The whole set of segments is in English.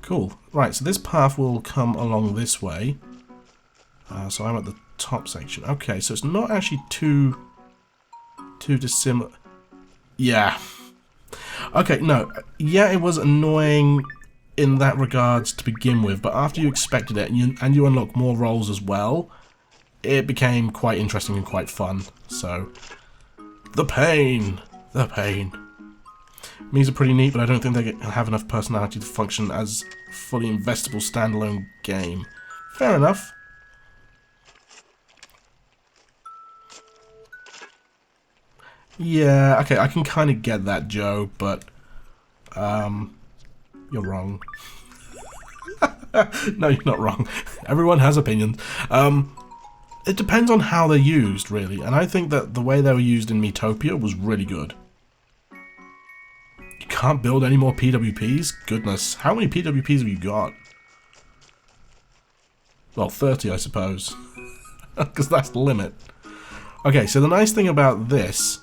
Cool. Right, so this path will come along this way. So I'm at the top section. Okay, so it's not actually too dissimilar. Yeah. Okay, no. Yeah, it was annoying in that regards to begin with, but after you expected it and you unlock more roles as well, it became quite interesting and quite fun. So, the pain. The pain. Miis are pretty neat, but I don't think they have enough personality to function as a fully investable standalone game. Fair enough. Yeah, okay, I can kind of get that, Joe, but you're wrong. No, you're not wrong. Everyone has opinions. It depends on how they're used, really, and I think that the way they were used in Miitopia was really good. You can't build any more PWPs? Goodness, how many PWPs have you got? Well, 30, I suppose. Because that's the limit. Okay, so the nice thing about this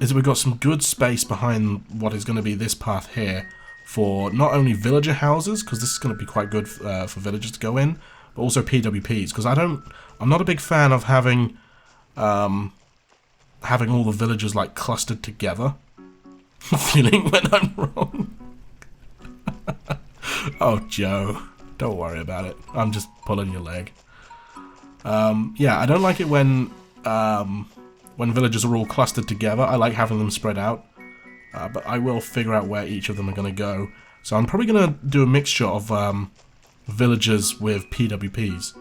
is that we've got some good space behind what is going to be this path here for not only villager houses, because this is going to be quite good for villagers to go in, but also PWPs, because I'm not a big fan of having all the villagers like clustered together. Feeling when I'm wrong. Oh, Joe, don't worry about it. I'm just pulling your leg. Yeah, I don't like it when villagers are all clustered together. I like having them spread out. But I will figure out where each of them are going to go. So I'm probably going to do a mixture of villagers with PWPs.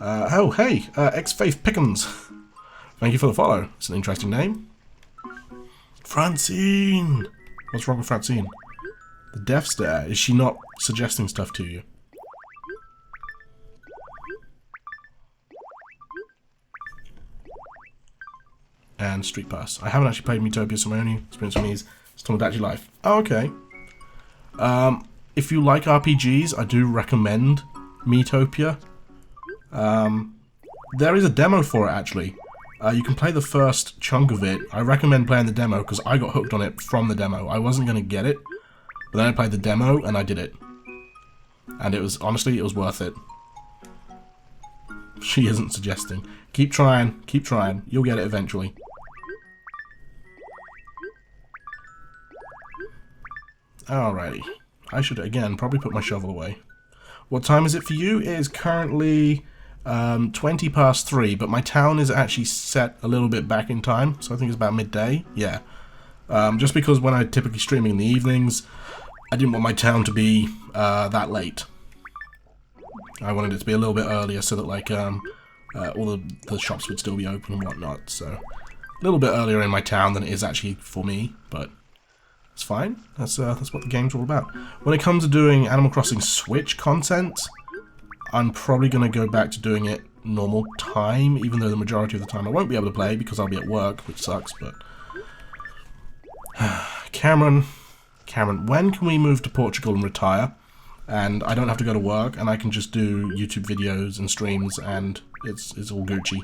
Oh, hey, X-Faith Pickens. Thank you for the follow. It's an interesting name. Francine! What's wrong with Francine? The death stare. Is she not suggesting stuff to you? And Street Pass. I haven't actually played Miitopia, so my only experience with me is Storm of Actually Life. Oh, okay. If you like RPGs, I do recommend Miitopia. There is a demo for it, actually. You can play the first chunk of it. I recommend playing the demo because I got hooked on it from the demo. I wasn't going to get it, but then I played the demo and I did it. And it was, honestly, it was worth it. She isn't suggesting. Keep trying, keep trying. You'll get it eventually. Alrighty. I should, again, probably put my shovel away. What time is it for you? It is currently 20 past 3, but my town is actually set a little bit back in time, so I think it's about midday. Yeah. Just because when I typically streaming in the evenings, I didn't want my town to be that late. I wanted it to be a little bit earlier so that like all the shops would still be open and whatnot. So a little bit earlier in my town than it is actually for me, but it's fine. That's what the game's all about. When it comes to doing Animal Crossing Switch content, I'm probably going to go back to doing it normal time, even though the majority of the time I won't be able to play because I'll be at work, which sucks, but... Cameron, when can we move to Portugal and retire? And I don't have to go to work, and I can just do YouTube videos and streams, and it's all Gucci.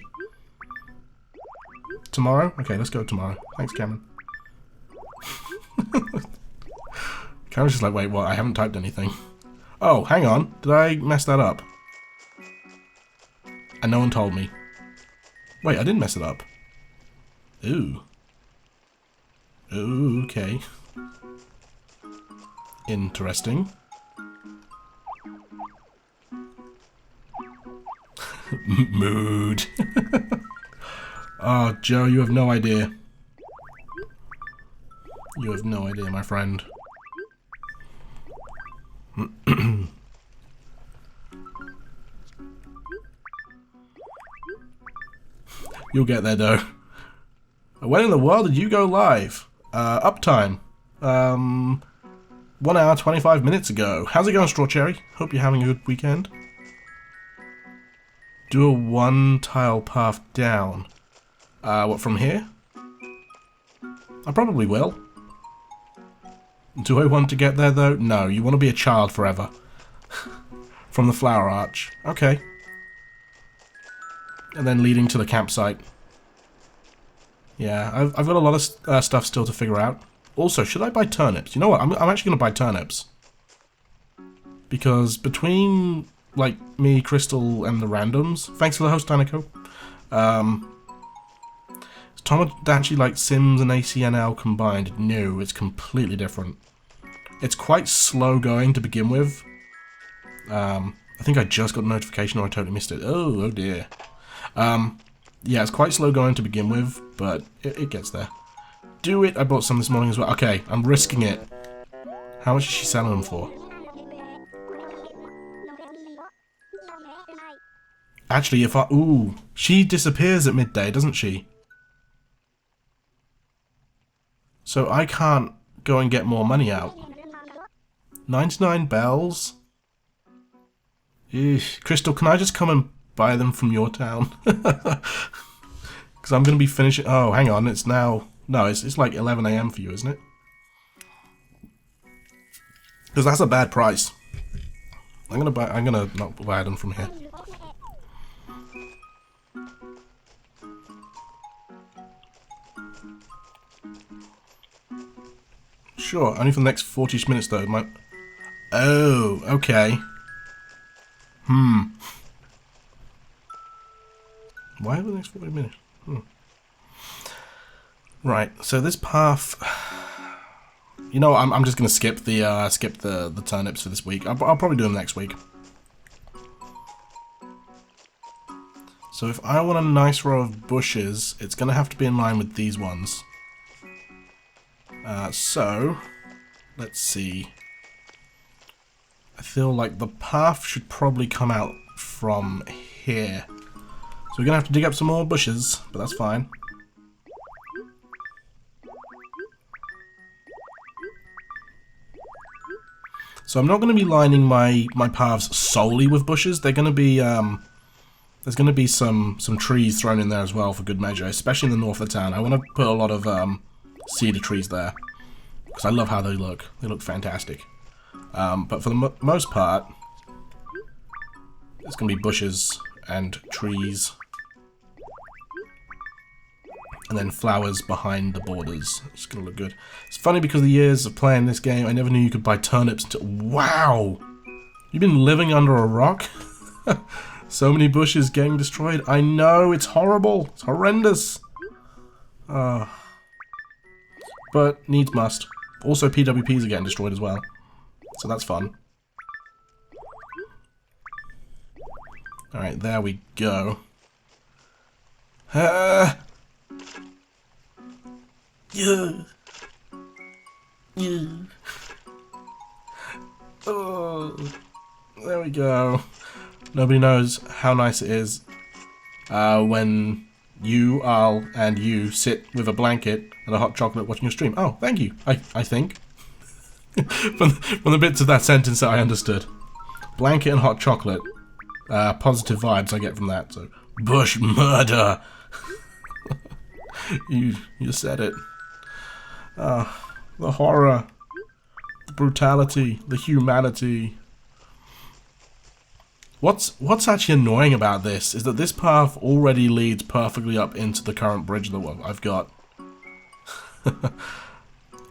Tomorrow? Okay, let's go tomorrow. Thanks, Cameron. Cameron's just like, wait, what? I haven't typed anything. Oh, hang on. Did I mess that up? And no one told me. Wait, I didn't mess it up. Ooh. Okay. Interesting. Mood. Oh, Joe, you have no idea. You have no idea, my friend. You'll get there, though. When in the world did you go live? Uptime. 1 hour, 25 minutes ago. How's it going, Strawcherry? Hope you're having a good weekend. Do a 1-tile path down. What, from here? I probably will. Do I want to get there, though? No, you want to be a child forever. From the flower arch. Okay. And then leading to the campsite. Yeah, I've got a lot of stuff still to figure out. Also, should I buy turnips? You know what? I'm actually going to buy turnips. because between like me, Crystal, and the randoms, thanks for the host, Danico. Tom actually like Sims and ACNL combined. No, it's completely different. It's quite slow going to begin with. I think I just got a notification or I totally missed it. Oh dear. Yeah, it's quite slow going to begin with, but it gets there. Do it! I bought some this morning as well. Okay, I'm risking it. How much is she selling them for? Actually, if I... Ooh, she disappears at midday, doesn't she? So I can't go and get more money out. 99 bells? Eesh. Crystal, can I just come and buy them from your town? Because I'm going to be finishing... Oh, hang on, it's now... No, it's like 11 AM for you, isn't it? Because that's a bad price. I'm gonna not buy them from here. Sure, only for the next 40 minutes though. Oh, okay. Why have the next 40 minutes? Right, so this path... You know, I'm just gonna skip the turnips for this week. I'll probably do them next week. So if I want a nice row of bushes, it's gonna have to be in line with these ones. So let's see. I feel like the path should probably come out from here. So we're gonna have to dig up some more bushes, but that's fine. So I'm not going to be lining my paths solely with bushes. They're going to be there's going to be some trees thrown in there as well for good measure, especially in the north of the town. I want to put a lot of cedar trees there because I love how they look. They look fantastic. But for the most part, it's going to be bushes and trees. And then flowers behind the borders. It's going to look good. It's funny because the years of playing this game, I never knew you could buy turnips until... Wow! You've been living under a rock? So many bushes getting destroyed. I know, it's horrible. It's horrendous. But needs must. Also, PWPs are getting destroyed as well. So that's fun. Alright, there we go. Yeah. Oh, there we go. Nobody knows how nice it is when you, Al, and you sit with a blanket and a hot chocolate watching a stream. Oh, thank you, I think. from the bits of that sentence that I understood. Blanket and hot chocolate. Positive vibes I get from that, so... Bush murder! You said it. The horror, the brutality, the humanity. What's actually annoying about this is that this path already leads perfectly up into the current bridge that I've got.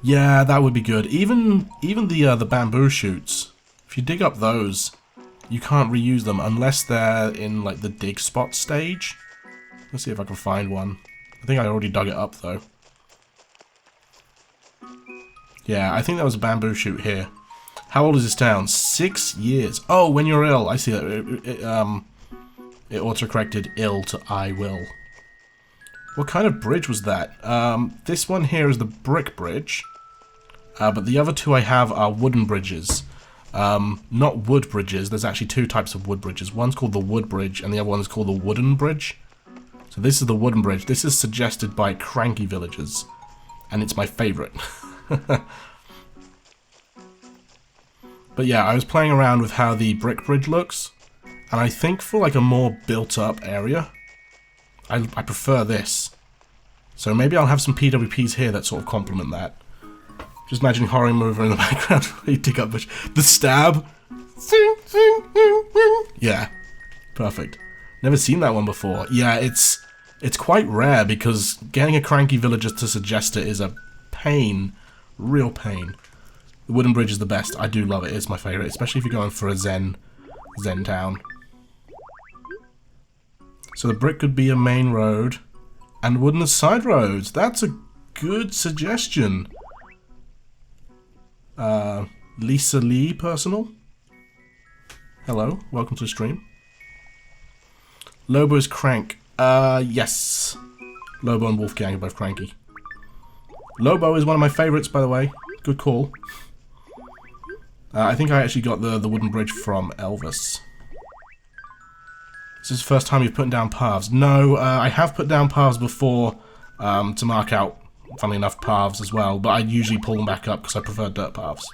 Yeah, that would be good. Even the bamboo shoots, if you dig up those, you can't reuse them unless they're in like the dig spot stage. Let's see if I can find one. I think I already dug it up though. Yeah, I think that was a bamboo shoot here. How old is this town? 6 years. Oh, when you're ill. I see that. It auto-corrected ill to I will. What kind of bridge was that? This one here is the brick bridge. But the other two I have are wooden bridges. Not wood bridges. There's actually two types of wood bridges. One's called the wood bridge, and the other one is called the wooden bridge. So this is the wooden bridge. This is suggested by cranky villagers. And it's my favourite. But yeah, I was playing around with how the brick bridge looks, and I think for like a more built-up area, I prefer this. So maybe I'll have some PWPs here that sort of complement that. Just imagine horror mover in the background. You dig up bush. The stab. Yeah, perfect. Never seen that one before. Yeah, it's quite rare because getting a cranky villager to suggest it is a pain, real pain. The wooden bridge is the best. I do love it. It's my favourite, especially if you're going for a Zen town. So the brick could be a main road, and wooden as side roads. That's a good suggestion. Lisa Lee Personal. Hello, welcome to the stream. Lobo's crank. Yes. Lobo and Wolfgang are both cranky. Lobo is one of my favourites, by the way. Good call. I think I actually got the wooden bridge from Elvis. Is this the first time you've put down paths? No, I have put down paths before to mark out, funnily enough, paths as well, but I usually pull them back up because I prefer dirt paths.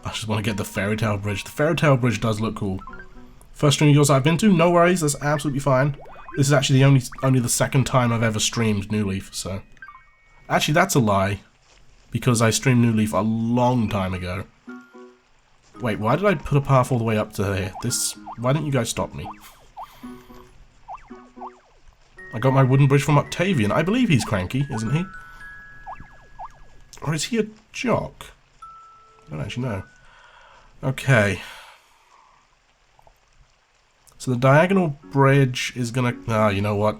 I just want to get the fairy tale bridge. The fairy tale bridge does look cool. First stream of yours I've been to, no worries, that's absolutely fine. This is actually only the second time I've ever streamed New Leaf, so... Actually, that's a lie, because I streamed New Leaf a long time ago. Wait, why did I put a path all the way up to here? Why didn't you guys stop me? I got my wooden bridge from Octavian. I believe he's cranky, isn't he? Or is he a jock? I don't actually know. Okay. So the diagonal bridge is gonna... Ah, you know what?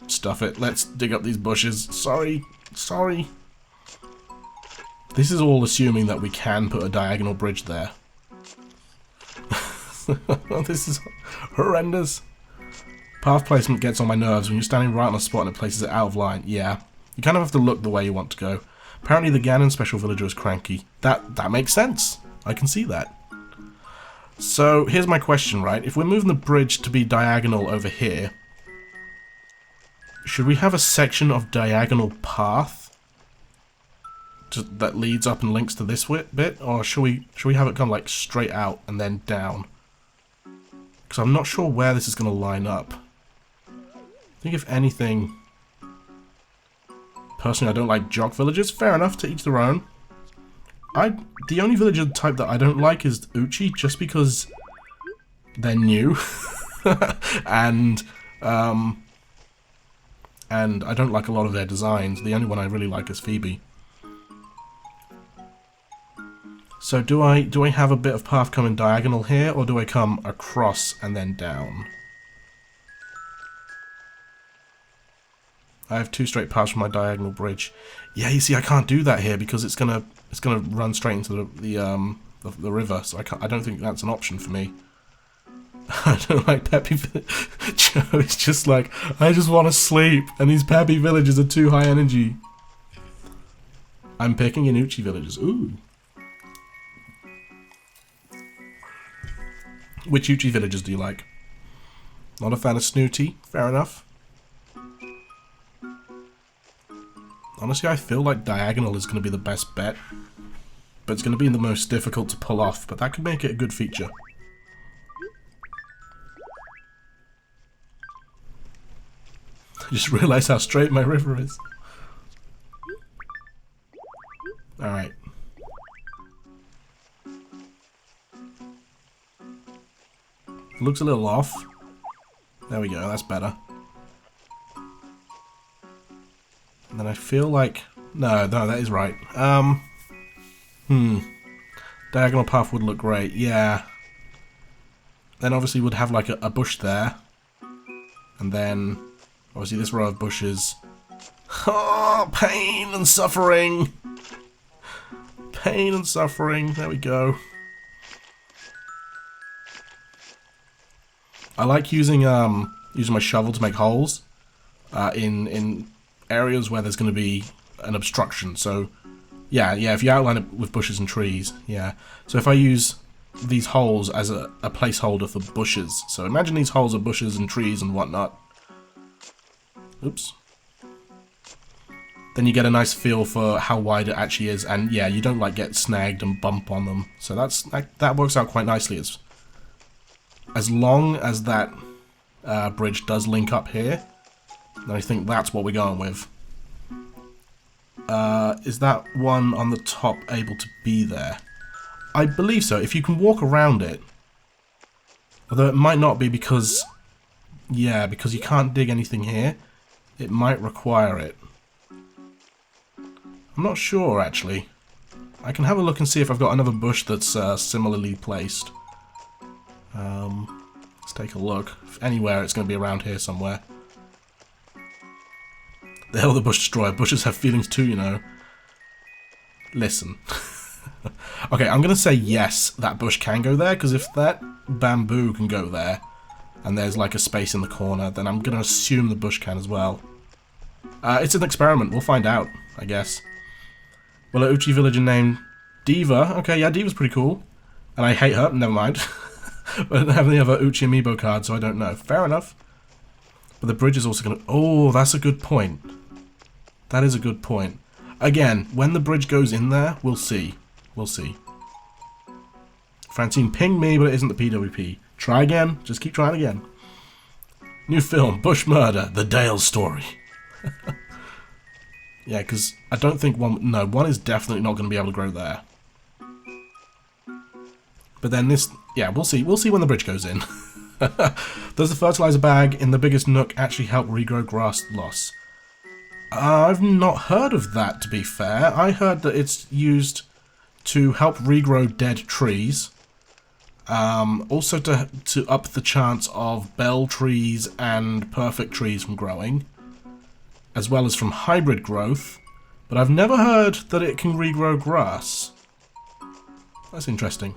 Stuff it. Let's dig up these bushes. Sorry. Sorry. This is all assuming that we can put a diagonal bridge there. This is horrendous. Path placement gets on my nerves when you're standing right on a spot and it places it out of line. Yeah. You kind of have to look the way you want to go. Apparently the Ganon Special Villager is cranky. That makes sense. I can see that. So, here's my question, right? If we're moving the bridge to be diagonal over here, should we have a section of diagonal path that leads up and links to this bit? Or should we have it come like straight out and then down? Because I'm not sure where this is going to line up. I think if anything... Personally, I don't like jock villagers. Fair enough, to each their own. The only villager type that I don't like is Uchi, just because they're new. and I don't like a lot of their designs. The only one I really like is Phoebe. So do I have a bit of path coming diagonal here, or do I come across and then down? I have two straight paths from my diagonal bridge. Yeah, you see, I can't do that here because it's gonna run straight into the river. So I don't think that's an option for me. I don't like peppy. Joe is just like, I just want to sleep, and these peppy villages are too high energy. I'm picking Inuchi villages. Ooh. Which Uchi villages do you like? Not a fan of Snooty. Fair enough. Honestly, I feel like diagonal is going to be the best bet. But it's going to be the most difficult to pull off. But that could make it a good feature. I just realised how straight my river is. Alright. It looks a little off. There we go, that's better. And then I feel like... No, that is right. Diagonal path would look great, yeah. Then obviously we'd have like a bush there. And then, obviously this row of bushes. Oh, pain and suffering! Pain and suffering, there we go. I like using my shovel to make holes in areas where there's going to be an obstruction. So yeah, if you outline it with bushes and trees, yeah. So if I use these holes as a placeholder for bushes, so imagine these holes are bushes and trees and whatnot. Oops. Then you get a nice feel for how wide it actually is, and yeah, you don't like get snagged and bump on them. So that works out quite nicely. As long as that bridge does link up here, then I think that's what we're going with. Is that one on the top able to be there? I believe so. If you can walk around it, although it might not be because Yeah, because you can't dig anything here. It might require it. I'm not sure, actually. I can have a look and see if I've got another bush that's similarly placed. Let's take a look. If anywhere, it's going to be around here somewhere. The hell, the bush destroyer. Bushes have feelings too, you know. Listen. Okay, I'm going to say yes, that bush can go there, because if that bamboo can go there, and there's like a space in the corner, then I'm going to assume the bush can as well. It's an experiment. We'll find out, I guess. Well, a Uchi villager named Diva. Okay, yeah, Diva's pretty cool. And I hate her. Never mind. But I don't have any other Uchi amiibo cards, so I don't know. Fair enough. But the bridge is also going to... Oh, that's a good point. That is a good point. Again, when the bridge goes in there, we'll see. We'll see. Francine pinged me, but it isn't the PWP. Try again. Just keep trying again. New film, Bush Murder, The Dale Story. Yeah, because I don't think one... No, one is definitely not going to be able to grow there. But then this... Yeah, we'll see. We'll see when the bridge goes in. Does the fertilizer bag in the biggest nook actually help regrow grass loss? I've not heard of that, to be fair. I heard that it's used to help regrow dead trees. Also to up the chance of bell trees and perfect trees from growing, as well as from hybrid growth, but I've never heard that it can regrow grass. That's interesting.